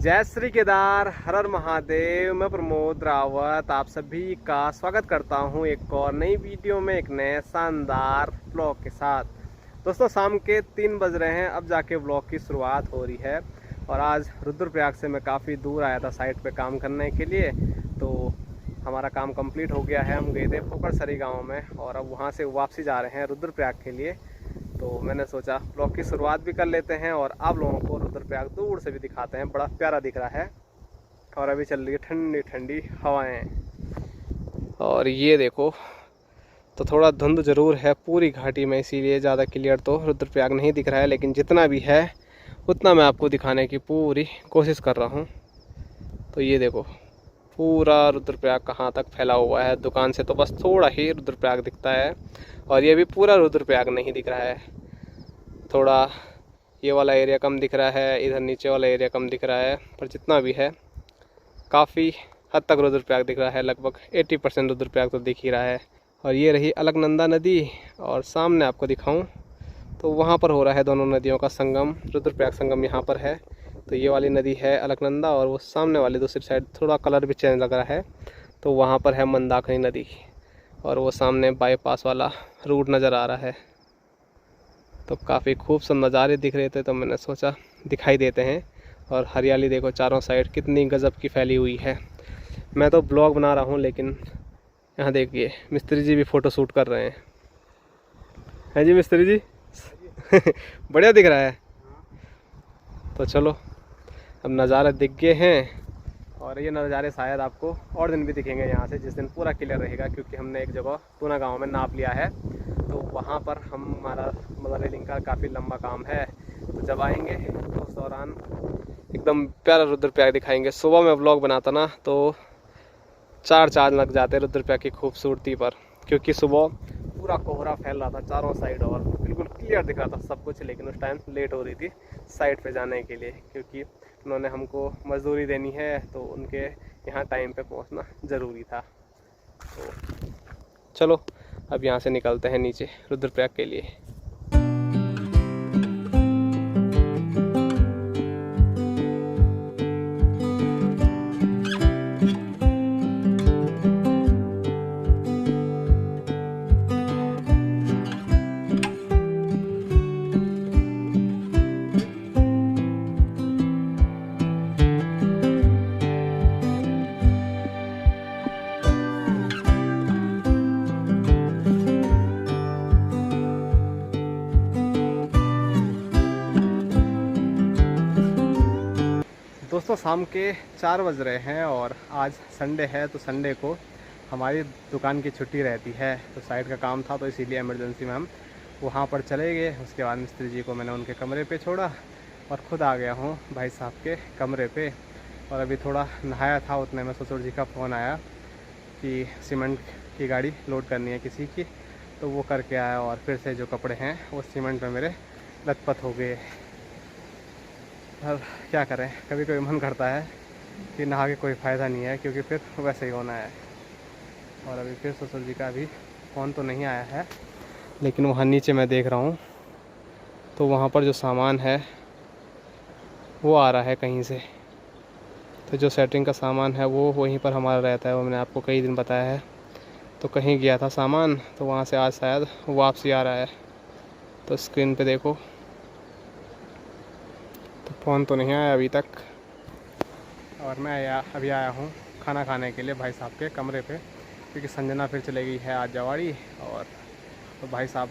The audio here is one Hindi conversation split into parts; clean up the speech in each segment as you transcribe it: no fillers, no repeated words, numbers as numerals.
जय श्री केदार, हर हर महादेव। मैं प्रमोद रावत आप सभी का स्वागत करता हूं एक और नई वीडियो में, एक नए शानदार ब्लॉग के साथ। दोस्तों, शाम के 3 बज रहे हैं, अब जाके ब्लॉग की शुरुआत हो रही है। और आज रुद्रप्रयाग से मैं काफ़ी दूर आया था साइट पे काम करने के लिए, तो हमारा काम कंप्लीट हो गया है। हम गए थे फोकरसरी गाँव में और अब वहाँ से वापसी जा रहे हैं रुद्रप्रयाग के लिए। तो मैंने सोचा ब्लॉग की शुरुआत भी कर लेते हैं और आप लोगों को रुद्रप्रयाग दूर से भी दिखाते हैं। बड़ा प्यारा दिख रहा है और अभी चल रही है ठंडी ठंडी हवाएं। और ये देखो, तो थोड़ा धुंध ज़रूर है पूरी घाटी में, इसीलिए ज़्यादा क्लियर तो रुद्रप्रयाग नहीं दिख रहा है, लेकिन जितना भी है उतना मैं आपको दिखाने की पूरी कोशिश कर रहा हूँ। तो ये देखो, पूरा रुद्रप्रयाग कहाँ तक फैला हुआ है। दुकान से तो बस थोड़ा ही रुद्रप्रयाग दिखता है और ये भी पूरा रुद्रप्रयाग नहीं दिख रहा है। थोड़ा ये वाला एरिया कम दिख रहा है, इधर नीचे वाला एरिया कम दिख रहा है, पर जितना भी है काफ़ी हद तक रुद्रप्रयाग दिख रहा है। लगभग 80% रुद्रप्रयाग तो दिख ही रहा है। और ये रही अलकनंदा नदी, और सामने आपको दिखाऊं तो वहाँ पर हो रहा है दोनों नदियों का संगम। रुद्रप्रयाग संगम यहाँ पर है। तो ये वाली नदी है अलकनंदा, और वो सामने वाली दूसरी साइड थोड़ा कलर भी चेंज लग रहा है, तो वहाँ पर है मंदाकिनी नदी। और वो सामने बाईपास वाला रूट नज़र आ रहा है। तो काफ़ी खूबसूरत नज़ारे दिख रहे थे, तो मैंने सोचा दिखाई देते हैं। और हरियाली देखो चारों साइड कितनी गजब की फैली हुई है। मैं तो ब्लॉग बना रहा हूँ, लेकिन यहाँ देखिए मिस्त्री जी भी फ़ोटो शूट कर रहे हैं जी मिस्त्री जी। बढ़िया दिख रहा है। तो चलो, अब नज़ारे दिख गए हैं, और ये नज़ारे शायद आपको और दिन भी दिखेंगे यहाँ से, जिस दिन पूरा क्लियर रहेगा, क्योंकि हमने एक जगह तूना गांव में नाप लिया है। तो वहाँ पर हमारा मतलब रेलिंग का काफ़ी लंबा काम है। तो जब आएंगे तो उस दौरान एकदम प्यारा रुद्रप्रयाग दिखाएंगे। सुबह में व्लॉग बनाता ना तो 4 चाँद लग जाते रुद्रप्रयाग की खूबसूरती पर, क्योंकि सुबह पूरा कोहरा फैल रहा था चारों साइड और बिल्कुल क्लियर दिख रहा था सब कुछ। लेकिन उस टाइम लेट हो रही थी साइट पे जाने के लिए, क्योंकि उन्होंने हमको मजदूरी देनी है, तो उनके यहाँ टाइम पे पहुँचना ज़रूरी था। तो चलो अब यहाँ से निकलते हैं नीचे रुद्रप्रयाग के लिए। दोस्तों, शाम के 4 बज रहे हैं और आज संडे है, तो संडे को हमारी दुकान की छुट्टी रहती है। तो साइट का काम था, तो इसीलिए इमरजेंसी में हम वहाँ पर चले गए। उसके बाद मिस्त्री जी को मैंने उनके कमरे पे छोड़ा और ख़ुद आ गया हूँ भाई साहब के कमरे पे। और अभी थोड़ा नहाया था, उतने में ससुर जी का फ़ोन आया कि सीमेंट की गाड़ी लोड करनी है किसी की, तो वो करके आया। और फिर से जो कपड़े हैं वो सीमेंट में मेरे लथपथ हो गए। और क्या करें, कभी कभी मन करता है कि नहा के कोई फ़ायदा नहीं है, क्योंकि फिर वैसे ही होना है। और अभी फिर ससुर जी का अभी फ़ोन तो नहीं आया है, लेकिन वहाँ नीचे मैं देख रहा हूँ तो वहाँ पर जो सामान है वो आ रहा है कहीं से। तो जो सेटिंग का सामान है वो वहीं पर हमारा रहता है, वो मैंने आपको कई दिन बताया है। तो कहीं गया था सामान, तो वहाँ से आज शायद वापसी आ रहा है। तो स्क्रीन पे देखो, तो फ़ोन तो नहीं आया अभी तक। और मैं अभी आया हूँ खाना खाने के लिए भाई साहब के कमरे पे, क्योंकि संजना फिर चले गई है आज जवाड़ी। और तो भाई साहब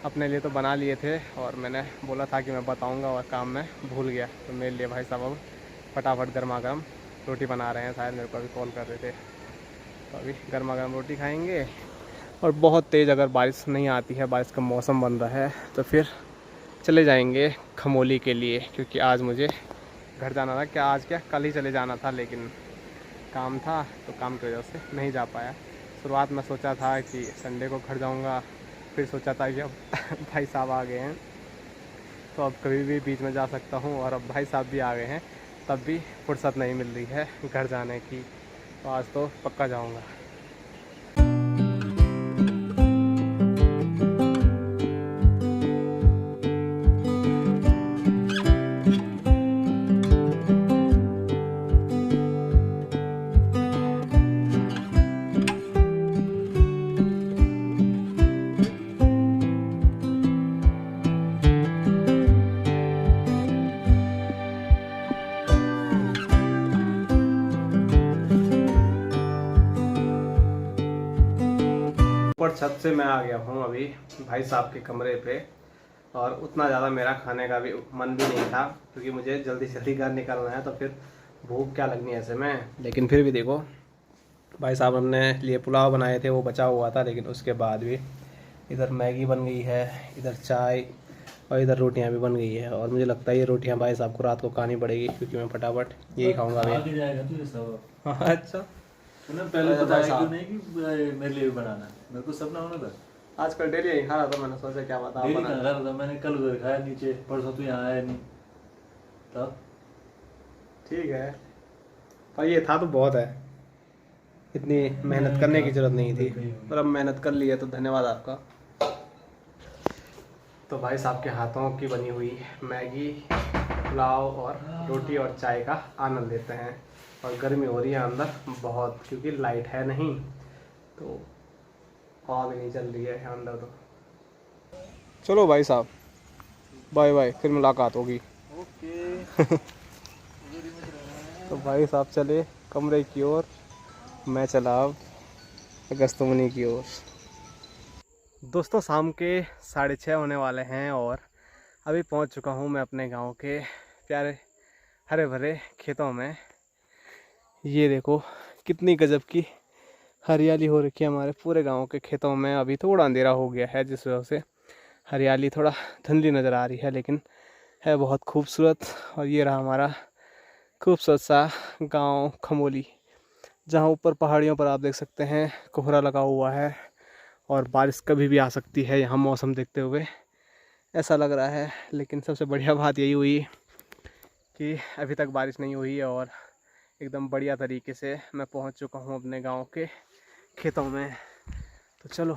अपने लिए तो बना लिए थे, और मैंने बोला था कि मैं बताऊँगा, और काम में भूल गया। तो मेरे लिए भाई साहब अब फटाफट गर्मा गर्म रोटी बना रहे हैं। शायद मेरे को अभी कॉल कर रहे थे, तो अभी गर्मा गर्म रोटी खाएँगे। और बहुत तेज़ अगर बारिश नहीं आती है, बारिश का मौसम बन रहा है, तो फिर चले जाएंगे खमोली के लिए, क्योंकि आज मुझे घर जाना था। क्या आज, क्या कल ही चले जाना था, लेकिन काम था, तो काम की वजह से नहीं जा पाया। शुरुआत में सोचा था कि संडे को घर जाऊंगा, फिर सोचा था कि अब भाई साहब आ गए हैं तो अब कभी भी बीच में जा सकता हूं, और अब भाई साहब भी आ गए हैं, तब भी फुर्सत नहीं मिल रही है घर जाने की। तो आज तो पक्का जाऊंगा। छत से मैं आ गया हूँ अभी भाई साहब के कमरे पे, और उतना ज़्यादा मेरा खाने का भी मन भी नहीं था क्योंकि मुझे जल्दी जल्दी घर निकलना है, तो फिर भूख क्या लगनी है ऐसे में। लेकिन फिर भी देखो भाई साहब हमने लिए पुलाव बनाए थे, वो बचा हुआ था, लेकिन उसके बाद भी इधर मैगी बन गई है, इधर चाय और इधर रोटियां भी बन गई है। और मुझे लगता है ये रोटियां भाई साहब को रात को खानी पड़ेगी क्योंकि मैं फटाफट यही खाऊंगा अभी। अच्छा पहले बताया क्यों नहीं कि मेरे लिए भी बनाना, मेरे को सपना होना था। आजकल डेली यही खा रहा था, मैंने सोचा क्या बात डेली खा रहा था मैंने, कल उधर खाया नीचे, परसों तो यहाँ आया नहीं तब। ठीक है पर ये था तो बहुत है, इतनी मेहनत करने की जरूरत नहीं थी, पर अब मेहनत कर ली है तो धन्यवाद आपका। तो भाई साहब के हाथों की बनी हुई मैगी, पुलाव और रोटी और चाय का आनंद लेते हैं। और गर्मी हो रही है अंदर बहुत क्योंकि लाइट है नहीं, तो हवा भी नहीं चल रही है अंदर। तो चलो भाई साहब बाय बाय, फिर मुलाकात होगी। ओके। तो भाई साहब चले कमरे की ओर, मैं चला अब अगस्तमुनि की ओर। दोस्तों शाम के 6:30 होने वाले हैं और अभी पहुंच चुका हूं मैं अपने गांव के प्यारे हरे भरे खेतों में। ये देखो कितनी गजब की हरियाली हो रखी है हमारे पूरे गांव के खेतों में। अभी थोड़ा अंधेरा हो गया है जिस वजह से हरियाली थोड़ा धुंधली नज़र आ रही है, लेकिन है बहुत खूबसूरत। और ये रहा हमारा खूबसूरत सा गांव खमोली, जहां ऊपर पहाड़ियों पर आप देख सकते हैं कोहरा लगा हुआ है और बारिश कभी भी आ सकती है यहाँ मौसम देखते हुए ऐसा लग रहा है। लेकिन सबसे बढ़िया बात यही हुई कि अभी तक बारिश नहीं हुई है और एकदम बढ़िया तरीके से मैं पहुंच चुका हूं अपने गांव के खेतों में। तो चलो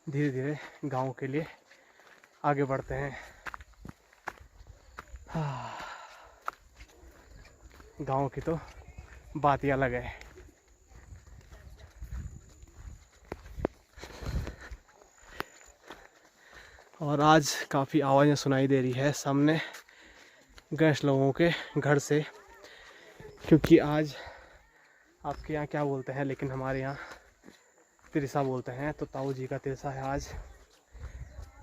धीरे धीरे गांव के लिए आगे बढ़ते हैं। गांव की तो बात ही अलग है। और आज काफ़ी आवाज़ें सुनाई दे रही है सामने गैस लोगों के घर से, क्योंकि आज आपके यहाँ क्या बोलते हैं लेकिन हमारे यहाँ तिरसा बोलते हैं, तो ताऊ जी का तिरसा है आज,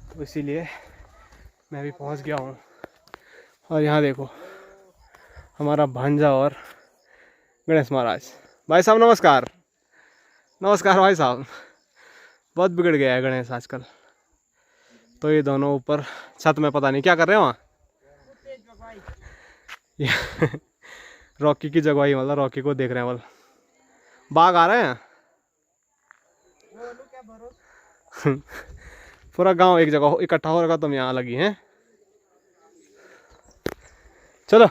तो इसीलिए मैं भी पहुँच गया हूँ। और यहाँ देखो हमारा भांजा और गणेश महाराज। भाई साहब नमस्कार। नमस्कार भाई साहब। बहुत बिगड़ गया है गणेश आजकल। तो ये दोनों ऊपर छत में पता नहीं क्या कर रहे हैं वहाँ। रॉकी की जगवाई, मतलब रॉकी को देख रहे हैं। बाघ आ रहे हैं। पूरा गांव एक जगह इकट्ठा हो रखा, तुम यहाँ लगी हैं। चलो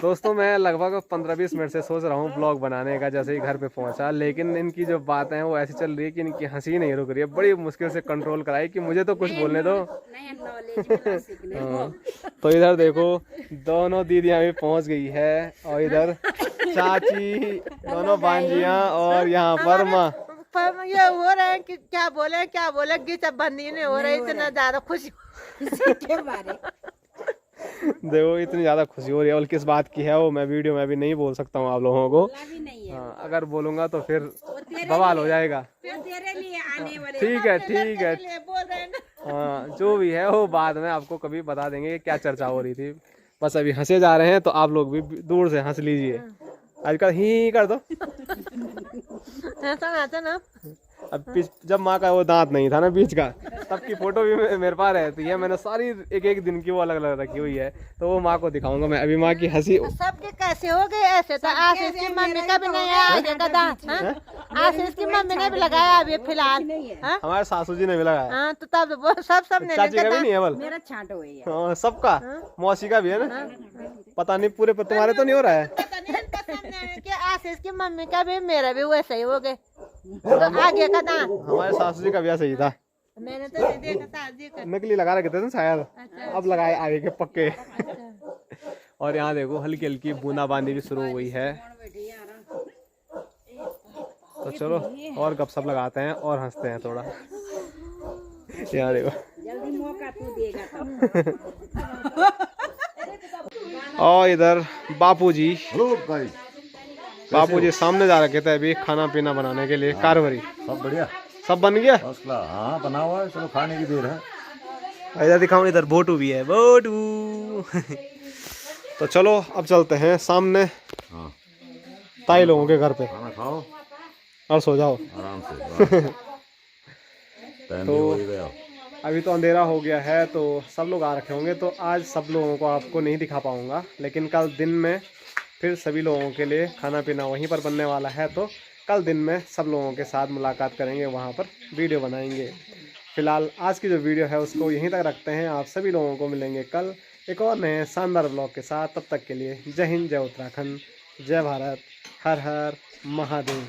दोस्तों मैं लगभग 15-20 मिनट से सोच रहा हूँ ब्लॉग बनाने का जैसे ही घर पे पहुंचा, लेकिन इनकी जो बातें हैं वो ऐसी चल रही है कि इनकी हंसी नहीं रुक रही है। बड़ी मुश्किल से कंट्रोल कराई कि मुझे तो कुछ बोलने दो। तो इधर देखो दोनों दीदियाँ भी पहुंच गई है और इधर चाची, दोनों भांजियाँ और यहाँ पर माँ। ये हो रहा है कि क्या बोले गीता बंदी नहीं हो रही, इतना ज्यादा खुशी के बारे। देखो इतनी ज़्यादा खुशी हो रही है, और किस बात की है वो मैं वीडियो में भी नहीं बोल सकता हूँ आप लोगों को। हाँ, अगर बोलूँगा तो फिर बवाल हो जाएगा। ठीक है ठीक है। हाँ जो भी है वो बाद में आपको कभी बता देंगे क्या चर्चा हो रही थी। बस अभी हंसे जा रहे हैं तो आप लोग भी दूर से हंस लीजिए। आजकल ही कर दो। ऐसा ना अब जब माँ का वो दांत नहीं था ना बीच का, तब की फोटो भी मेरे पास रहती है। मैंने सारी एक एक दिन की वो अलग अलग रखी हुई है, तो वो माँ को दिखाऊंगा मैं। अभी माँ की हंसी सबके कैसे हो गए ऐसे, तो आशीष की मम्मी का भी नहीं है आगे का दांत। आशीष की मम्मी ने भी लगाया अभी फिलहाल। हमारे सासू जी ने भी लगाया। हाँ तो तब वो सब ने चाची का भी नहीं है बल? मेरा छांटो हुई है। हाँ सबका, मौसी का भी है ना। पता नहीं पूरे पर तुम्हारे तो नहीं हो रहा है। कि आशीष की मम्मी का भी मेरा भी वैसे ही हो गए, तो आगे का दांत। हमारे सासू जी का भी सही था। मैंने तो नहीं देखा सासू जी का। नकली लगा रखे थे ना शायद। अच्छा। अब लगाए आगे के पक्के। अच्छा। और यहाँ देखो हल्की हल्की बूंदाबांदी भी शुरू हो गई है। तो चलो और गपशप लगाते हैं और हंसते हैं थोड़ा। यहाँ देखो जल्दी मौका तू देगा और इधर बापूजी सामने जा रखे थे अभी खाना पीना बनाने के लिए। कारवरी सब बढ़िया, सब बन गया। हाँ बना हुआ है, चलो खाने की देर है। इधर दिखाऊं, इधर बोटू भी है, बोटू। तो चलो अब चलते हैं सामने ताई लोगों के घर पे, खाना खाओ और सो जाओ आराम से। टाइम भी हो ही गया। अभी तो अंधेरा हो गया है, तो सब लोग आ रखे होंगे, तो आज सब लोगों को आपको नहीं दिखा पाऊंगा, लेकिन कल दिन में फिर सभी लोगों के लिए खाना पीना वहीं पर बनने वाला है। तो कल दिन में सब लोगों के साथ मुलाकात करेंगे, वहाँ पर वीडियो बनाएंगे। फिलहाल आज की जो वीडियो है उसको यहीं तक रखते हैं। आप सभी लोगों को मिलेंगे कल एक और नए शानदार ब्लॉग के साथ। तब तक के लिए जय हिंद, जय उत्तराखंड, जय भारत, हर हर महादेव।